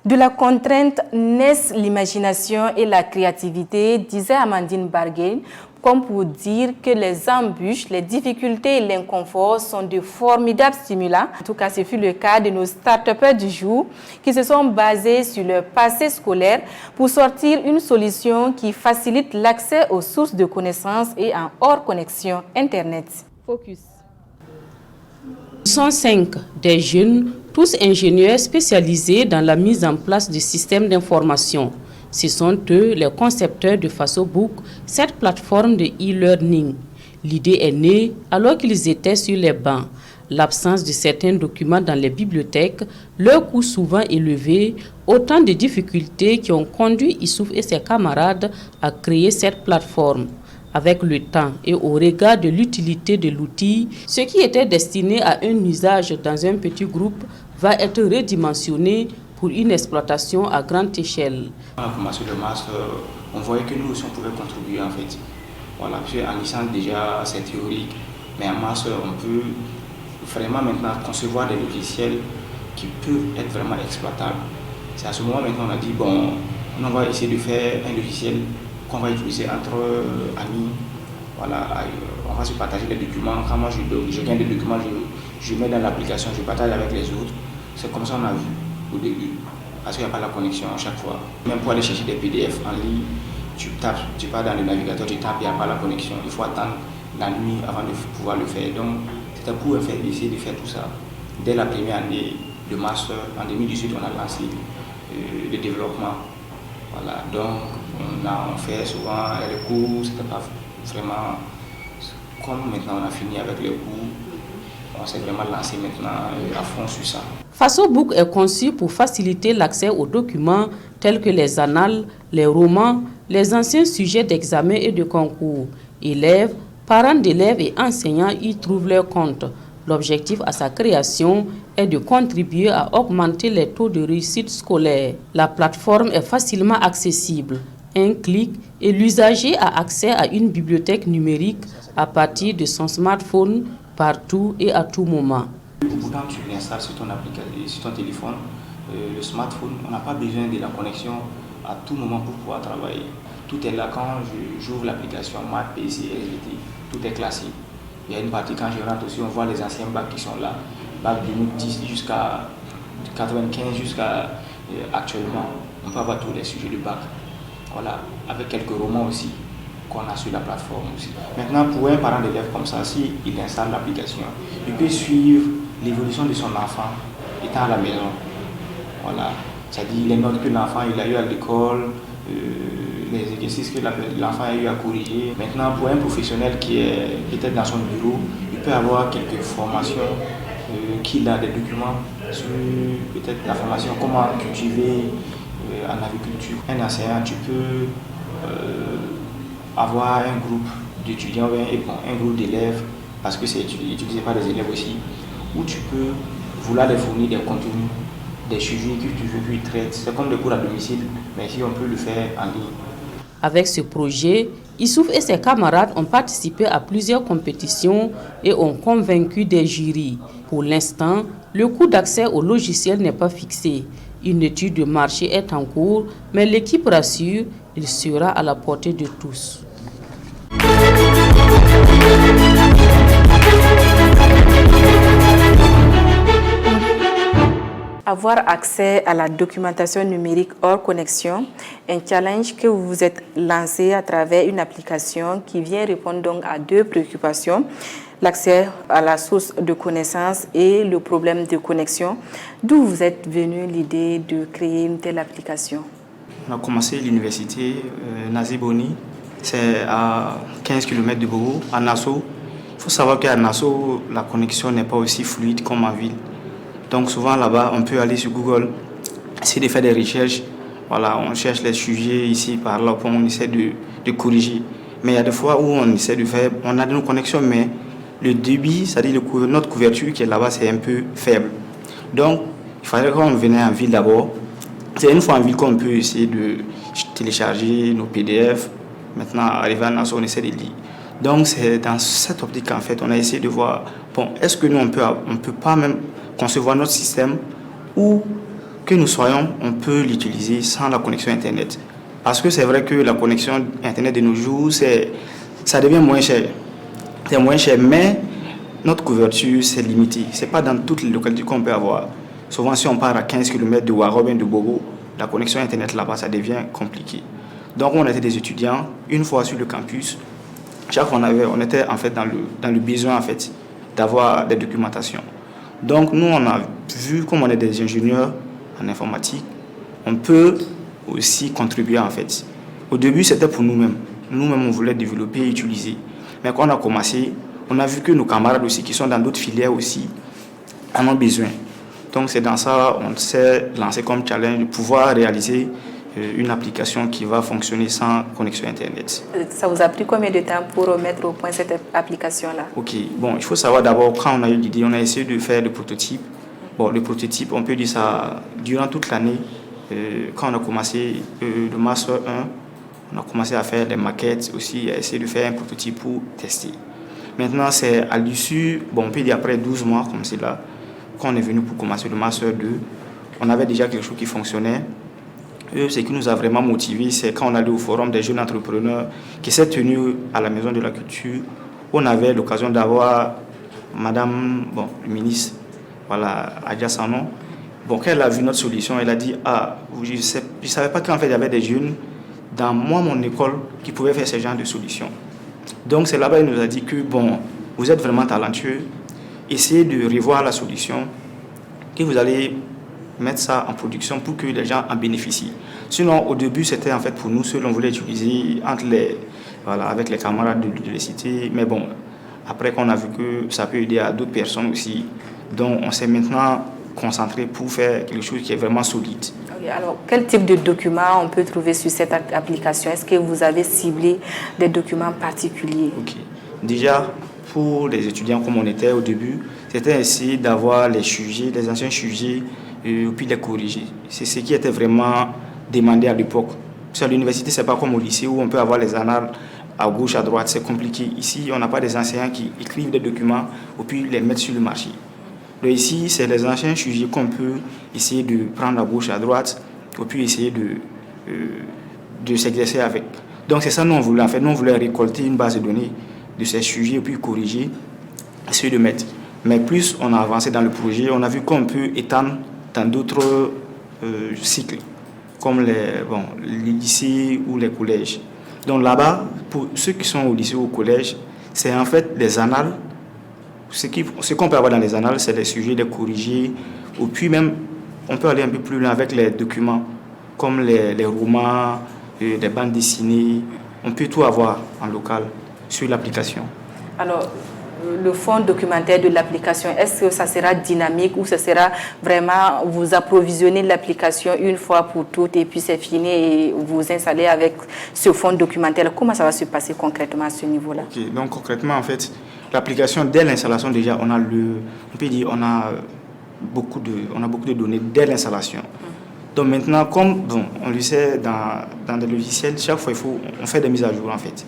De la contrainte naissent l'imagination et la créativité, disait Amandine Barguin, comme pour dire que les embûches, les difficultés et l'inconfort sont de formidables stimulants. En tout cas, ce fut le cas de nos start-upers du jour qui se sont basés sur leur passé scolaire pour sortir une solution qui facilite l'accès aux sources de connaissances et en hors connexion Internet. Focus. Ils sont 5 des jeunes, tous ingénieurs spécialisés dans la mise en place de systèmes d'information. Ce sont eux les concepteurs de FasoBook, cette plateforme de e-learning. L'idée est née alors qu'ils étaient sur les bancs. L'absence de certains documents dans les bibliothèques, leur coût souvent élevé, autant de difficultés qui ont conduit Issouf et ses camarades à créer cette plateforme. Avec le temps et au regard de l'utilité de l'outil, ce qui était destiné à un usage dans un petit groupe va être redimensionné pour une exploitation à grande échelle. On a commencé le master, on voyait que nous aussi on pouvait contribuer en fait. Voilà, parce qu'en licence déjà c'est théorique, mais en master on peut vraiment maintenant concevoir des logiciels qui peuvent être vraiment exploitables. C'est à ce moment maintenant on a dit bon, on va essayer de faire un logiciel qu'on va utiliser entre amis. Voilà, on va se partager les documents. Quand moi je gagne des documents, je mets dans l'application, je partage avec les autres. C'est comme ça qu'on a vu au début, parce qu'il n'y a pas la connexion à chaque fois. Même pour aller chercher des PDF en ligne, tu tapes, tu pars dans le navigateur, tu tapes, il n'y a pas la connexion. Il faut attendre la nuit avant de pouvoir le faire. Donc, c'était pour essayer de faire tout ça. Dès la première année de master, en 2018, on a lancé le développement. Voilà, donc on fait souvent les cours, c'était pas vraiment comme maintenant on a fini avec les cours. On s'est vraiment lancé maintenant à fond sur ça. FasoBook est conçu pour faciliter l'accès aux documents tels que les annales, les romans, les anciens sujets d'examen et de concours. Élèves, parents d'élèves et enseignants y trouvent leur compte. L'objectif à sa création est de contribuer à augmenter les taux de réussite scolaire. La plateforme est facilement accessible. Un clic et l'usager a accès à une bibliothèque numérique à partir de son smartphone partout et à tout moment. Quand tu l'installes sur ton application, sur ton téléphone, le smartphone, on n'a pas besoin de la connexion à tout moment pour pouvoir travailler. Tout est là quand j'ouvre l'application Math, PC, SVT, tout est classé. Il y a une partie quand je rentre aussi, on voit les anciens bacs qui sont là, bac 2010 jusqu'à 95 jusqu'à actuellement. On peut avoir tous les sujets du bac. Voilà, avec quelques romans aussi qu'on a sur la plateforme aussi. Maintenant, pour un parent d'élève comme ça, s'il installe l'application, il peut suivre l'évolution de son enfant étant à la maison. Voilà, c'est-à-dire les notes que l'enfant a eu à l'école, les exercices que l'enfant a eu à corriger. Maintenant, pour un professionnel qui est peut-être dans son bureau, il peut avoir quelques formations qu'il a des documents sur peut-être la formation, comment cultiver en agriculture. Un enseignant, tu peux avoir un groupe d'étudiants, un groupe d'élèves, parce que c'est utilisé par des élèves aussi, où tu peux vouloir les fournir des contenus, des sujets que tu veux qu'ils traitent. C'est comme des cours à domicile, mais si on peut le faire en ligne. Avec ce projet, Issouf et ses camarades ont participé à plusieurs compétitions et ont convaincu des jurys. Pour l'instant, le coût d'accès au logiciel n'est pas fixé. Une étude de marché est en cours, mais l'équipe rassure, il sera à la portée de tous. Avoir accès à la documentation numérique hors connexion, un challenge que vous vous êtes lancé à travers une application qui vient répondre donc à deux préoccupations, l'accès à la source de connaissances et le problème de connexion. D'où vous êtes venu l'idée de créer une telle application? On a commencé l'université Naziboni, c'est à 15 km de Bogo, à Nassau. Il faut savoir qu'à Nassau, la connexion n'est pas aussi fluide comme en ville. Donc souvent là-bas, on peut aller sur Google, essayer de faire des recherches. Voilà, on cherche les sujets ici, par là, on essaie de corriger. Mais il y a des fois où on essaie de faire, on a nos connexions, mais le débit, c'est-à-dire notre couverture qui est là-bas, c'est un peu faible. Donc, il fallait qu'on venait en ville d'abord. C'est une fois en ville qu'on peut essayer de télécharger nos PDF. Maintenant, arrivé à Nassau, on essaie de lire. Donc, c'est dans cette optique qu'en fait, on a essayé de voir, bon, est-ce que nous, on peut pas même concevoir notre système où que nous soyons, on peut l'utiliser sans la connexion Internet. Parce que c'est vrai que la connexion Internet de nos jours, ça devient moins cher. C'est moins cher, mais notre couverture, c'est limité. Ce n'est pas dans toutes les localités qu'on peut avoir. Souvent, si on part à 15 km de Waro, de Bobo, la connexion Internet là-bas, ça devient compliqué. Donc, on était des étudiants, une fois sur le campus, chaque fois on était en fait dans le besoin en fait, d'avoir des documentations. Donc, nous, on a vu, comme on est des ingénieurs en informatique, on peut aussi contribuer en fait. Au début, c'était pour nous-mêmes. Nous-mêmes, on voulait développer et utiliser. Mais quand on a commencé, on a vu que nos camarades aussi, qui sont dans d'autres filières aussi, en ont besoin. Donc, c'est dans ça qu'on s'est lancé comme challenge de pouvoir réaliser une application qui va fonctionner sans connexion Internet. Ça vous a pris combien de temps pour mettre au point cette application-là? Ok, bon, il faut savoir d'abord, quand on a eu l'idée, on a essayé de faire le prototype. Bon, le prototype, on peut dire ça, durant toute l'année, quand on a commencé le Master 1, on a commencé à faire des maquettes aussi, à essayer de faire un prototype pour tester. Maintenant, c'est à l'issue, bon, on peut dire après 12 mois, comme c'est là, quand on est venu pour commencer le Master 2, on avait déjà quelque chose qui fonctionnait. Ce qui nous a vraiment motivés, c'est quand on allait au forum des jeunes entrepreneurs qui s'est tenu à la Maison de la Culture, on avait l'occasion d'avoir Madame, bon, le ministre, voilà, Adja Sanon. Bon, quand elle a vu notre solution, elle a dit, ah, je ne savais pas qu'en fait il y avait des jeunes dans mon école qui pouvaient faire ce genre de solutions. Donc c'est là-bas qu'elle nous a dit que, bon, vous êtes vraiment talentueux, essayez de revoir la solution, que vous allez mettre ça en production pour que les gens en bénéficient. Sinon, au début, c'était en fait pour nous seuls, on voulait utiliser avec les camarades de l'université. Mais bon, après qu'on a vu que ça peut aider à d'autres personnes aussi, donc on s'est maintenant concentré pour faire quelque chose qui est vraiment solide. Okay, alors, quel type de documents on peut trouver sur cette application? Est-ce que vous avez ciblé des documents particuliers? Ok. Déjà, pour les étudiants comme on était au début, c'était essayer d'avoir les anciens sujets, et puis les corriger. C'est ce qui était vraiment demandé à l'époque. À l'université, ce n'est pas comme au lycée où on peut avoir les annales à gauche, à droite, c'est compliqué. Ici, on n'a pas des enseignants qui écrivent des documents et puis les mettre sur le marché. Donc ici, c'est les anciens sujets qu'on peut essayer de prendre à gauche, à droite, et puis essayer de s'exercer avec. Donc c'est ça nous on voulait. En fait, nous on voulait récolter une base de données de ces sujets et puis corriger, essayer de mettre. Mais plus on a avancé dans le projet, on a vu qu'on peut étendre dans d'autres cycles, comme les lycées ou les collèges. Donc là-bas, pour ceux qui sont au lycée ou au collège, c'est en fait les annales. Ce qu'on peut avoir dans les annales, c'est les sujets, les corrigés. Ou puis même, on peut aller un peu plus loin avec les documents, comme les romans, les bandes dessinées. On peut tout avoir en local sur l'application. Alors, le fond documentaire de l'application, est-ce que ça sera dynamique ou ça sera vraiment vous approvisionner l'application une fois pour toutes et puis c'est fini et vous installez avec ce fond documentaire? Comment ça va se passer concrètement à ce niveau-là? Okay, donc concrètement, en fait, l'application, dès l'installation déjà, on a beaucoup de données dès l'installation. Donc maintenant, comme on le sait dans des logiciels, chaque fois on fait des mises à jour en fait.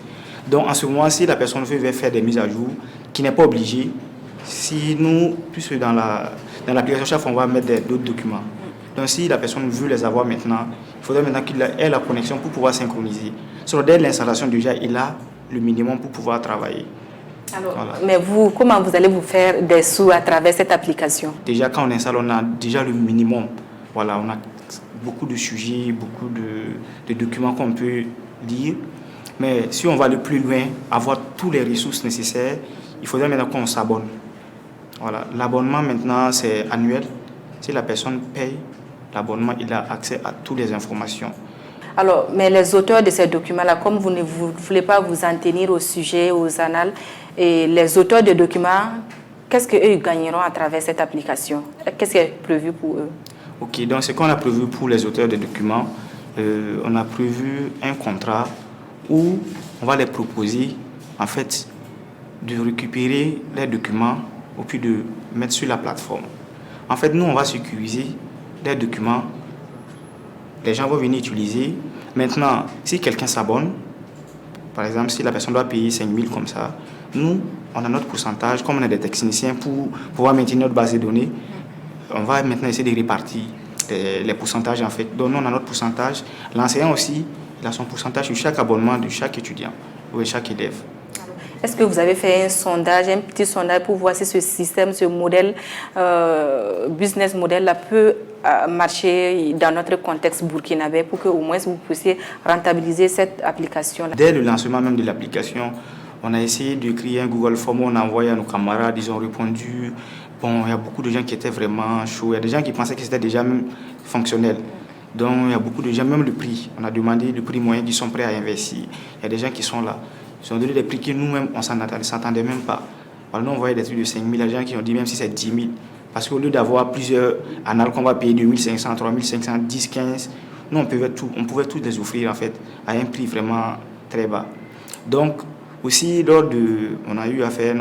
Donc en ce moment, si la personne veut faire des mises à jour, qui n'est pas obligée, si nous, puisque dans l'application, chaque fois on va mettre d'autres documents. Donc si la personne veut les avoir maintenant, il faudrait maintenant qu'il ait la connexion pour pouvoir synchroniser. Sur dès l'installation déjà, il a le minimum pour pouvoir travailler. Alors, voilà. Mais vous, comment vous allez vous faire des sous à travers cette application? Déjà quand on installe, on a déjà le minimum. Voilà, on a beaucoup de sujets, beaucoup de documents qu'on peut lire. Mais si on va aller plus loin, avoir toutes les ressources nécessaires, il faudrait maintenant qu'on s'abonne. Voilà. L'abonnement maintenant, c'est annuel. Si la personne paye l'abonnement, il a accès à toutes les informations. Alors, mais les auteurs de ces documents-là, comme vous ne voulez pas vous en tenir au sujet, aux annales, et les auteurs de documents, qu'est-ce qu'eux gagneront à travers cette application? Qu'est-ce qui est prévu pour eux? Ok, donc ce qu'on a prévu pour les auteurs de documents, on a prévu un contrat où on va les proposer, en fait, de récupérer les documents et puis de mettre sur la plateforme. En fait, nous, on va sécuriser les documents. Les gens vont venir utiliser. Maintenant, si quelqu'un s'abonne, par exemple, si la personne doit payer 5 000 comme ça, nous, on a notre pourcentage, comme on est des techniciens pour pouvoir maintenir notre base de données, on va maintenant essayer de répartir. les pourcentages en fait. Donc nous, on a notre pourcentage. L'enseignant aussi, il a son pourcentage sur chaque abonnement de chaque étudiant ou de chaque élève. Est-ce que vous avez fait un petit sondage pour voir si ce système, ce modèle, business model-là peut marcher dans notre contexte burkinabé pour qu'au moins vous puissiez rentabiliser cette application-là? Dès le lancement même de l'application, on a essayé de créer un Google Form, on a envoyé à nos camarades, ils ont répondu. Bon, il y a beaucoup de gens qui étaient vraiment chauds. Il y a des gens qui pensaient que c'était déjà même fonctionnel. Donc, il y a beaucoup de gens, même le prix. On a demandé le prix moyen qui sont prêts à investir. Il y a des gens qui sont là. Ils ont donné des prix que nous-mêmes, on ne s'entendait même pas. Alors, nous, on voyait des trucs de 5 000. Il y a des gens qui ont dit même si c'est 10 000. Parce qu'au lieu d'avoir plusieurs annales qu'on va payer 2 500, 3 500, 10, 15, nous, on pouvait tout les offrir, en fait, à un prix vraiment très bas. Donc, aussi, on a eu à faire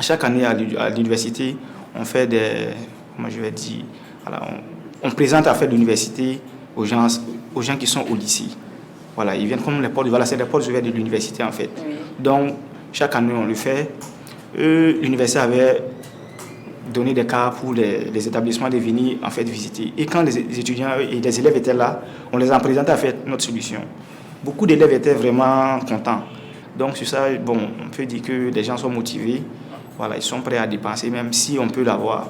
chaque année à l'université, on fait on présente à faire l'université aux gens qui sont au lycée. Voilà, ils viennent comme les portes ouvertes, c'est les portes ouvertes de l'université en fait. Oui. Donc, chaque année, on le fait. L'université avait donné des cas pour les établissements de venir en fait visiter. Et quand les étudiants et les élèves étaient là, on les a présenté à faire notre solution. Beaucoup d'élèves étaient vraiment contents. Donc, sur ça, bon, on peut dire que les gens sont motivés. Voilà, ils sont prêts à dépenser, même si on peut l'avoir.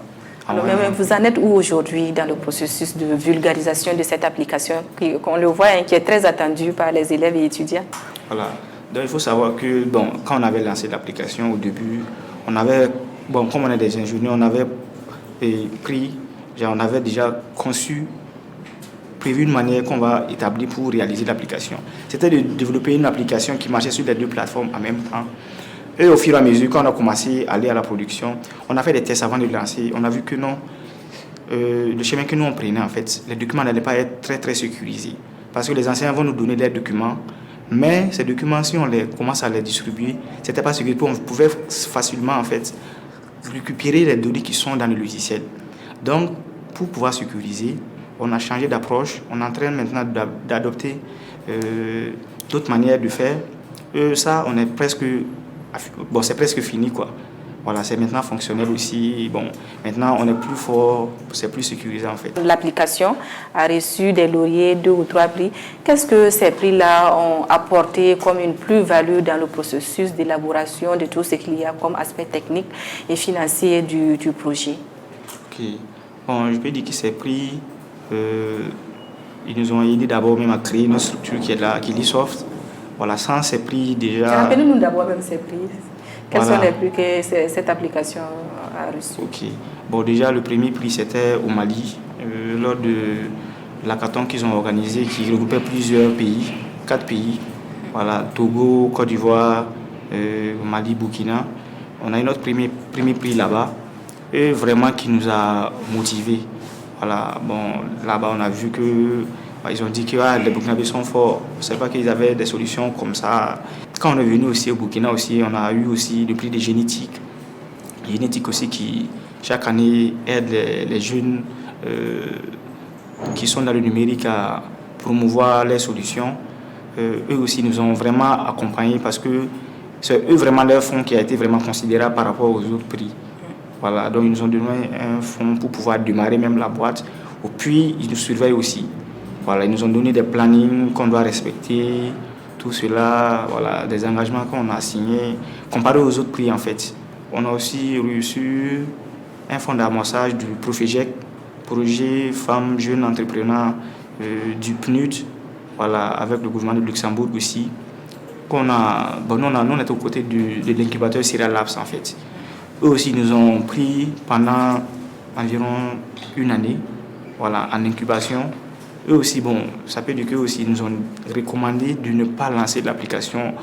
Alors, mais vous en êtes où aujourd'hui dans le processus de vulgarisation de cette application, qu'on le voit, qui est très attendue par les élèves et étudiants? Voilà. Donc, il faut savoir que, quand on avait lancé l'application au début, comme on est des ingénieurs, on avait déjà prévu une manière qu'on va établir pour réaliser l'application. C'était de développer une application qui marchait sur les deux plateformes en même temps. Et au fur et à mesure, quand on a commencé à aller à la production, on a fait des tests avant de lancer. On a vu que non, le chemin que nous on prenait, en fait, les documents n'allaient pas être très, très sécurisés. Parce que les enseignants vont nous donner leurs documents, mais ces documents, si on commence à les distribuer, ce n'était pas sécurisé. On pouvait facilement, en fait, récupérer les données qui sont dans le logiciel. Donc, pour pouvoir sécuriser, on a changé d'approche. On est en train maintenant d'adopter d'autres manières de faire. Ça, on est presque... c'est presque fini, quoi. Voilà, c'est maintenant fonctionnel aussi. Bon, maintenant, on est plus fort, c'est plus sécurisé, en fait. L'application a reçu des lauriers, 2 ou 3 prix. Qu'est-ce que ces prix-là ont apporté comme une plus-value dans le processus d'élaboration de tout ce qu'il y a comme aspect technique et financier du projet? Ok. Bon, je peux dire que ces prix, ils nous ont aidé d'abord même à créer une structure qui est là, qui est l'e-soft. Voilà, sans ces prix déjà... Rappelez-nous d'abord même ces prix. Quels sont les prix que cette application a reçus? Ok. Bon, déjà, le premier prix, c'était au Mali, lors de l'hackathon qu'ils ont organisé, qui regroupait plusieurs pays, 4 pays. Voilà, Togo, Côte d'Ivoire, Mali, Burkina. On a eu notre premier prix là-bas, et vraiment qui nous a motivés. Voilà, bon, là-bas, on a vu que... Ils ont dit que les Burkinabés sont forts. Je ne savais pas qu'ils avaient des solutions comme ça. Quand on est venu aussi au Burkina, aussi, on a eu aussi le prix de génétique. Génétique aussi qui, chaque année, aide les jeunes qui sont dans le numérique à promouvoir les solutions. Eux aussi nous ont vraiment accompagnés parce que c'est eux vraiment leur fonds qui a été vraiment considérable par rapport aux autres prix. Voilà, donc ils nous ont donné un fonds pour pouvoir démarrer même la boîte. Et puis, ils nous surveillent aussi. Voilà, ils nous ont donné des plannings qu'on doit respecter, tout cela, voilà, des engagements qu'on a signés, comparé aux autres prix en fait. On a aussi reçu un fonds d'amorçage du Profejec, projet femmes, jeunes entrepreneurs du PNUD, voilà, avec le gouvernement de Luxembourg aussi. Nous, on est aux côtés de l'incubateur Serial Labs en fait. Eux aussi nous ont pris pendant environ une année, voilà, en incubation. Eux aussi, ça peut dire qu'eux aussi nous ont recommandé de ne pas lancer l'application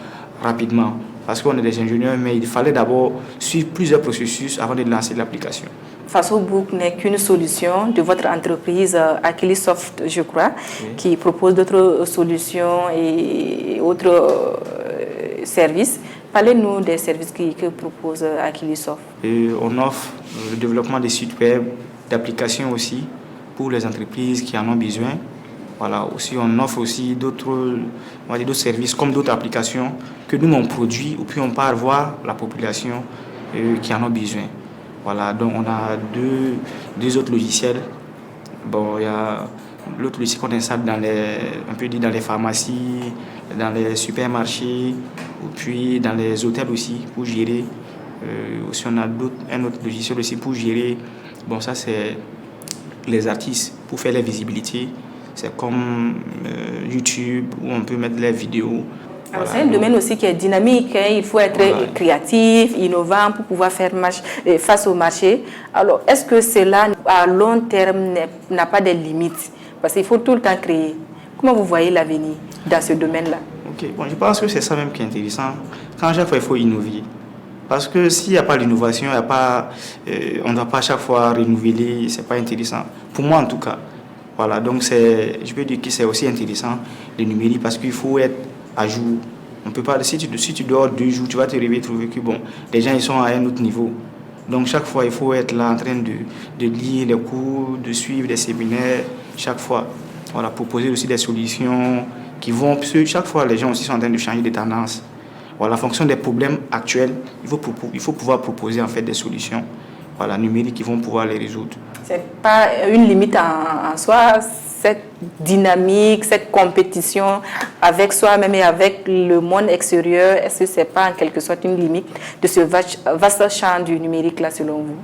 rapidement. Parce qu'on est des ingénieurs, mais il fallait d'abord suivre plusieurs processus avant de lancer l'application. FasoBook n'est qu'une solution de votre entreprise Akilisoft, je crois, oui, qui propose d'autres solutions et autres services. Parlez-nous des services que propose Akilisoft. On offre le développement des sites web, d'applications aussi, pour les entreprises qui en ont besoin. Voilà, aussi, on offre aussi d'autres services comme d'autres applications que nous on produit ou puis on part voir la population qui en a besoin. Voilà, donc on a deux autres logiciels. Bon, il y a l'autre logiciel qu'on installe dans dans les pharmacies, dans les supermarchés, ou puis dans les hôtels aussi, pour gérer. Aussi, on a un autre logiciel aussi pour gérer. Bon, ça, c'est les artistes, pour faire la visibilité. C'est comme YouTube, où on peut mettre les vidéos. Voilà. C'est un domaine aussi qui est dynamique, hein. Il faut être créatif, innovant pour pouvoir faire face au marché. Alors, est-ce que cela, à long terme, n'a pas de limites? Parce qu'il faut tout le temps créer. Comment vous voyez l'avenir dans ce domaine-là? Ok, bon, je pense que c'est ça même qui est intéressant. Quand chaque fois, il faut innover. Parce que s'il n'y a pas d'innovation, on ne doit pas à chaque fois renouveler, ce n'est pas intéressant. Pour moi, en tout cas. Voilà, donc je peux dire que c'est aussi intéressant, le numérique, parce qu'il faut être à jour. On peut pas, si tu dors 2 jours, tu vas te réveiller, trouver que bon, les gens ils sont à un autre niveau. Donc chaque fois, il faut être là en train de lire les cours, de suivre des séminaires, chaque fois. Voilà, proposer aussi des solutions qui vont... Parce que chaque fois, les gens aussi sont en train de changer de tendance. Voilà, en fonction des problèmes actuels, il faut pouvoir proposer en fait des solutions, voilà, numériques qui vont pouvoir les résoudre. Ce n'est pas une limite en soi, cette dynamique, cette compétition avec soi-même et avec le monde extérieur, est-ce que ce n'est pas en quelque sorte une limite de ce vaste champ du numérique là selon vous?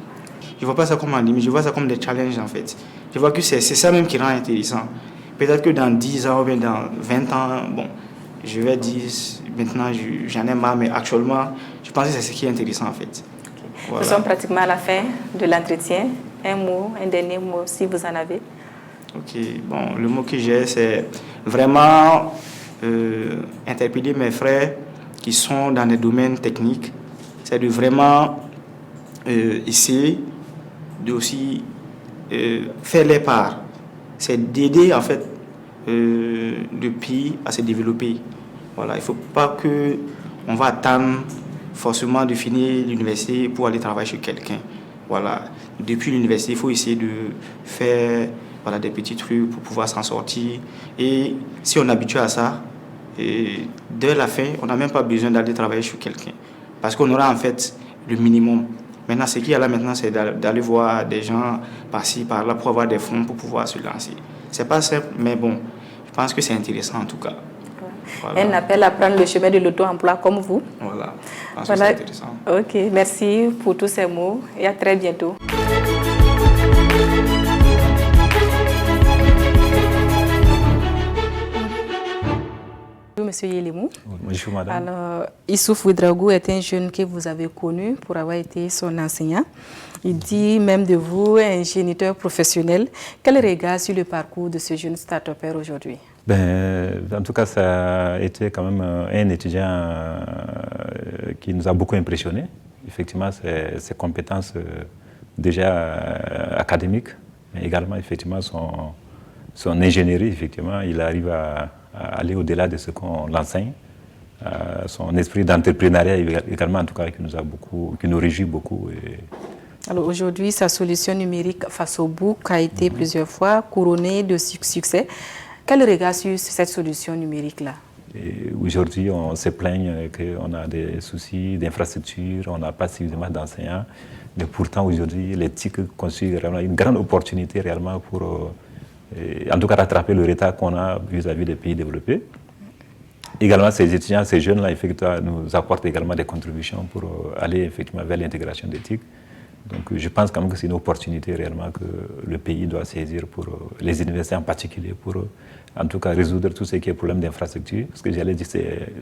Je ne vois pas ça comme une limite, je vois ça comme des challenges en fait. Je vois que c'est ça même qui rend intéressant. Peut-être que dans 10 ans ou bien dans 20 ans, bon, je vais dire maintenant j'en ai marre, mais actuellement, je pense que c'est ce qui est intéressant en fait. Okay. Voilà. Nous sommes pratiquement à la fin de l'entretien. Un dernier mot si vous en avez. Ok, bon, le mot que j'ai, c'est vraiment interpeller mes frères qui sont dans des domaines techniques. C'est de vraiment essayer de aussi faire les parts. C'est d'aider en fait le pays à se développer. Voilà, il ne faut pas qu'on va attendre forcément de finir l'université pour aller travailler chez quelqu'un. Voilà. Depuis l'université, il faut essayer de faire des petits trucs pour pouvoir s'en sortir. Et si on est habitué à ça, dès la fin, on n'a même pas besoin d'aller travailler chez quelqu'un. Parce qu'on aura en fait le minimum. Maintenant, ce qu'il y a là maintenant, c'est d'aller voir des gens par-ci, par-là, pour avoir des fonds pour pouvoir se lancer. C'est pas simple, mais bon, je pense que c'est intéressant en tout cas. Voilà. Un appel à prendre le chemin de l'auto-emploi comme vous. Voilà, je pense que c'est intéressant. Ok, merci pour tous ces mots et à très bientôt. Bonjour Monsieur Yelimou. Bonjour Madame. Alors, Issouf Ouedraogo est un jeune que vous avez connu pour avoir été son enseignant. Il dit même de vous un géniteur professionnel. Quel regard sur le parcours de ce jeune start-upper aujourd'hui? En tout cas, ça a été quand même un étudiant qui nous a beaucoup impressionnés. Effectivement, ses compétences déjà académiques, mais également effectivement son ingénierie. Effectivement, il arrive à aller au-delà de ce qu'on l'enseigne. Son esprit d'entrepreneuriat également, en tout cas, qui nous réjouit beaucoup. Alors aujourd'hui, sa solution numérique Facebook a été plusieurs fois couronnée de succès. Quel regard sur cette solution numérique-là? Aujourd'hui, on se plaigne qu'on a des soucis d'infrastructure, on n'a pas suffisamment d'enseignants. Mais pourtant, aujourd'hui, les TIC constituent réellement une grande opportunité réellement pour, en tout cas, rattraper le retard qu'on a vis-à-vis des pays développés. Également, ces étudiants, ces jeunes-là, effectivement, nous apportent également des contributions pour aller effectivement vers l'intégration des TIC. Donc, je pense quand même que c'est une opportunité réellement que le pays doit saisir pour les universités en particulier, pour en tout cas résoudre tout ce qui est problème d'infrastructure. Parce que j'allais dire,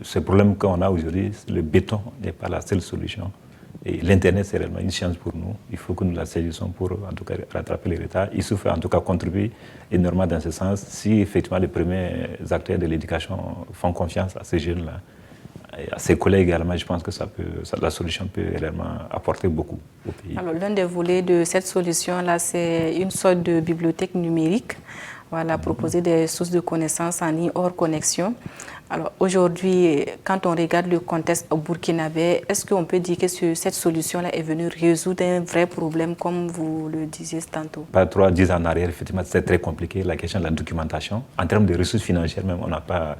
ce problème qu'on a aujourd'hui, le béton n'est pas la seule solution. Et l'Internet, c'est réellement une chance pour nous. Il faut que nous la saisissons pour en tout cas rattraper les retards. Il faut en tout cas contribuer énormément dans ce sens. Si effectivement les premiers acteurs de l'éducation font confiance à ces jeunes-là, et à ses collègues également, je pense que la solution peut réellement apporter beaucoup au pays. Alors, l'un des volets de cette solution-là, c'est une sorte de bibliothèque numérique. Voilà, proposer des sources de connaissances en ligne hors connexion. Alors, aujourd'hui, quand on regarde le contexte burkinabé, est-ce qu'on peut dire que cette solution-là est venue résoudre un vrai problème, comme vous le disiez tantôt? Pas 3-10 ans en arrière, effectivement, c'est très compliqué, la question de la documentation. En termes de ressources financières, même, on n'a pas...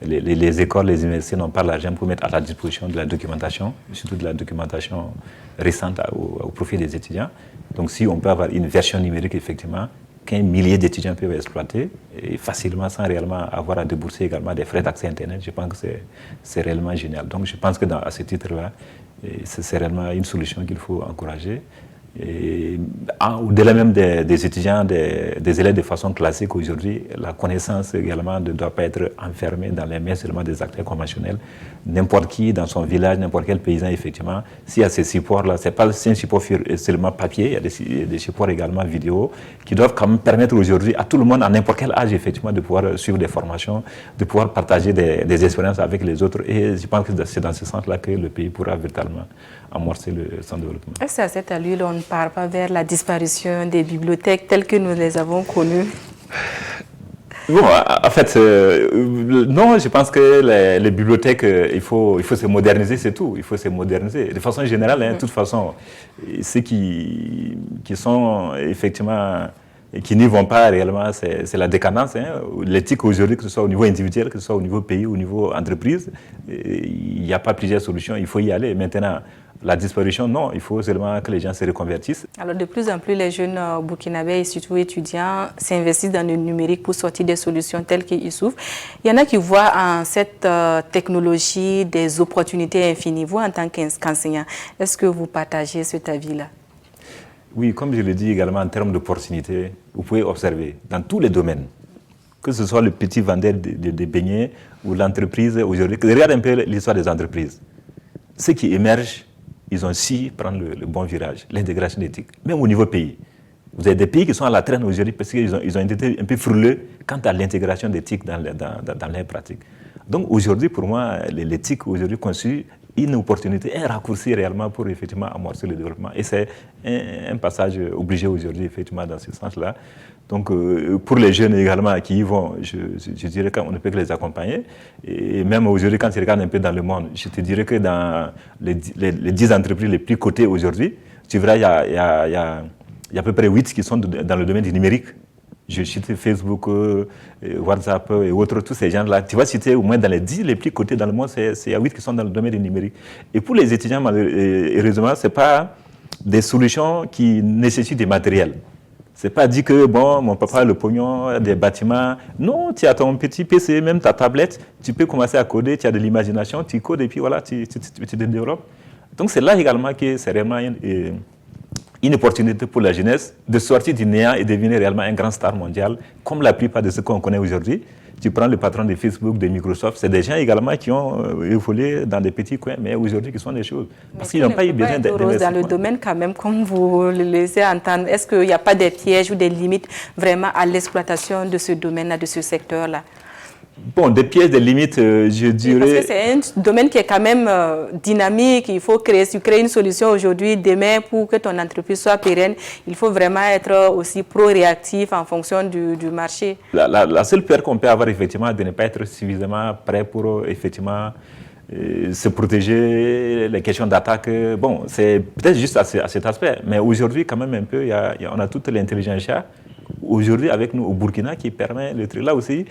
Les écoles, les universités n'ont pas l'argent pour mettre à la disposition de la documentation, surtout de la documentation récente au profit des étudiants. Donc si on peut avoir une version numérique, effectivement, qu'un millier d'étudiants peuvent exploiter et facilement sans réellement avoir à débourser également des frais d'accès Internet. Je pense que c'est réellement génial. Donc je pense que à ce titre-là, c'est réellement une solution qu'il faut encourager. Et au-delà même des étudiants, des élèves de façon classique aujourd'hui, la connaissance également ne doit pas être enfermée dans les mains seulement des acteurs conventionnels. N'importe qui dans son village, n'importe quel paysan, effectivement, s'il y a ces supports-là, ce n'est pas un support seulement papier, il y a des supports également vidéo qui doivent quand même permettre aujourd'hui à tout le monde, à n'importe quel âge, effectivement, de pouvoir suivre des formations, de pouvoir partager des expériences avec les autres. Et je pense que c'est dans ce sens-là que le pays pourra véritablement amorcer son développement. Est-ce qu'à cette allure, on ne part pas vers la disparition des bibliothèques telles que nous les avons connues? Bon, en fait, non, je pense que les bibliothèques, il faut se moderniser, c'est tout. Il faut se moderniser. De façon générale, de toute façon, ceux qui sont effectivement, qui n'y vont pas réellement, c'est la décadence. L'éthique aujourd'hui, que ce soit au niveau individuel, que ce soit au niveau pays, au niveau entreprise, il n'y a pas plusieurs solutions, il faut y aller. Maintenant, la disparition, non, il faut seulement que les gens se reconvertissent. Alors, de plus en plus, les jeunes burkinabés et surtout étudiants s'investissent dans le numérique pour sortir des solutions telles qu'ils souffrent. Il y en a qui voient en cette technologie des opportunités infinies. Vous, en tant qu'enseignant, est-ce que vous partagez cet avis-là? Oui, comme je l'ai dit également, en termes d'opportunités, vous pouvez observer dans tous les domaines, que ce soit le petit vendeur de beignets ou l'entreprise aujourd'hui. Regarde un peu l'histoire des entreprises. Ceux qui émergent, ils ont su prendre le bon virage, l'intégration éthique, même au niveau pays. Vous avez des pays qui sont à la traîne aujourd'hui parce qu'ils ont été un peu frileux quant à l'intégration d'éthique dans leurs pratiques. Donc aujourd'hui, pour moi, l'éthique aujourd'hui constitue une opportunité, un raccourci réellement pour effectivement amorcer le développement. Et c'est un passage obligé aujourd'hui, effectivement, dans ce sens-là. Donc, pour les jeunes également qui y vont, je dirais qu'on ne peut que les accompagner. Et même aujourd'hui, quand tu regardes un peu dans le monde, je te dirais que dans les 10 entreprises les plus cotées aujourd'hui, tu verras, il y a à peu près 8 qui sont dans le domaine du numérique. Je cite Facebook, WhatsApp et autres, tous ces gens-là. Tu vas citer au moins dans les 10 les plus cotés dans le monde, il y a 8 qui sont dans le domaine du numérique. Et pour les étudiants, heureusement, ce n'est pas des solutions qui nécessitent des matériels. Ce n'est pas dit que, bon, mon papa a le pognon, des bâtiments. Non, tu as ton petit PC, même ta tablette, tu peux commencer à coder, tu as de l'imagination, tu codes et puis voilà, tu te développes. Donc c'est là également que c'est vraiment une opportunité pour la jeunesse de sortir du néant et devenir réellement un grand star mondial, comme la plupart de ceux qu'on connaît aujourd'hui. Tu prends le patron de Facebook, de Microsoft, c'est des gens également qui ont évolué dans des petits coins, mais aujourd'hui qui sont des choses. Parce qu'ils n'ont pas eu besoin d'investissement. Dans le domaine quand même, comme vous le laissez entendre, est-ce qu'il n'y a pas des pièges ou des limites vraiment à l'exploitation de ce domaine-là, de ce secteur-là? Bon, des pièges, des limites, je dirais... Parce que c'est un domaine qui est quand même dynamique. Il faut créer une solution aujourd'hui, demain, pour que ton entreprise soit pérenne. Il faut vraiment être aussi pro-réactif en fonction du marché. La seule peur qu'on peut avoir, effectivement, de ne pas être suffisamment prêt pour, effectivement, se protéger, les questions d'attaque. Bon, c'est peut-être juste à cet aspect. Mais aujourd'hui, quand même, un peu, on a toute l'intelligence aujourd'hui avec nous au Burkina qui permet le truc. Là aussi,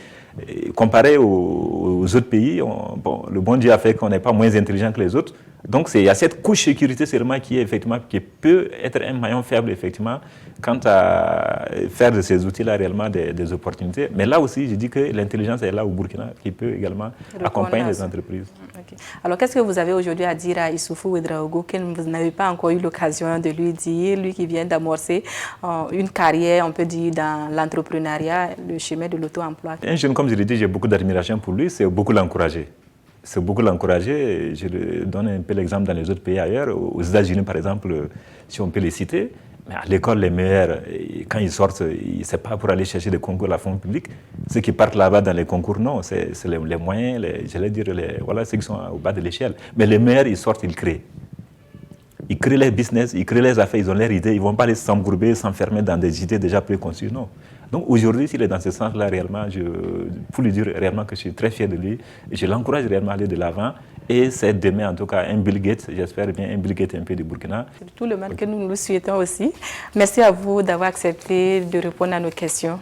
comparé aux autres pays, le bon Dieu a fait qu'on n'est pas moins intelligent que les autres. Donc il y a cette couche sécurité seulement qui peut être un maillon faible effectivement quant à faire de ces outils-là réellement des opportunités. Mais là aussi, je dis que l'intelligence est là au Burkina qui peut également accompagner les entreprises. Okay. Alors qu'est-ce que vous avez aujourd'hui à dire à Issoufou Ouedraogo que vous n'avez pas encore eu l'occasion de lui dire, lui qui vient d'amorcer une carrière, on peut dire, dans l'entrepreneuriat, le chemin de l'auto-emploi? Un jeune, comme je l'ai dit, j'ai beaucoup d'admiration pour lui, c'est beaucoup l'encourager. C'est beaucoup l'encourager. Je donne un peu l'exemple dans les autres pays ailleurs. Aux États-Unis, par exemple, si on peut les citer, mais à l'école, les meilleurs, quand ils sortent, ce n'est pas pour aller chercher des concours à la fonds publique. Ceux qui partent là-bas dans les concours, non, c'est les moyens, j'allais dire, voilà ceux qui sont au bas de l'échelle. Mais les meilleurs, ils sortent, ils créent. Ils créent leur business, ils créent leurs affaires, ils ont leurs idées. Ils ne vont pas aller s'embourber, s'enfermer dans des idées déjà préconçues, non. Donc aujourd'hui, s'il est dans ce sens-là, réellement, pour lui dire réellement que je suis très fier de lui, et je l'encourage réellement à aller de l'avant. Et c'est demain, en tout cas, un Bill Gates, j'espère bien, un Bill Gates un peu du Burkina. C'est tout le mal que nous nous souhaitons aussi. Merci à vous d'avoir accepté de répondre à nos questions.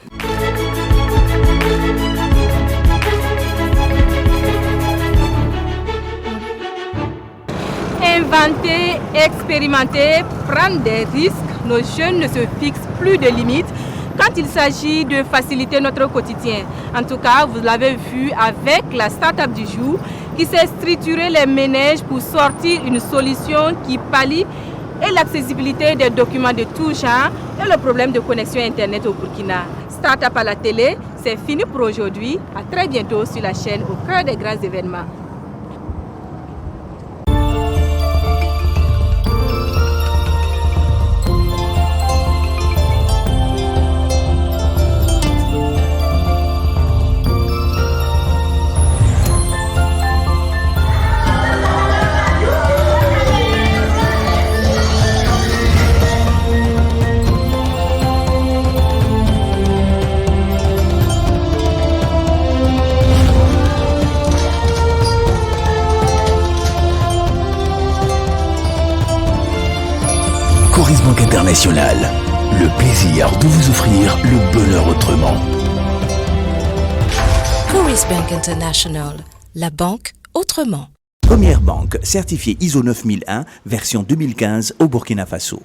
Inventer, expérimenter, prendre des risques, nos jeunes ne se fixent plus de limites. quand il s'agit de faciliter notre quotidien. En tout cas, vous l'avez vu avec la start-up du jour qui s'est structuré les ménages pour sortir une solution qui pallie et l'accessibilité des documents de tout genre et le problème de connexion Internet au Burkina. Start-up à la télé, c'est fini pour aujourd'hui. À très bientôt sur la chaîne au cœur des grands événements. Banque Internationale, le plaisir de vous offrir le bonheur autrement. Coris Bank International, la banque autrement. Première banque certifiée ISO 9001, version 2015 au Burkina Faso.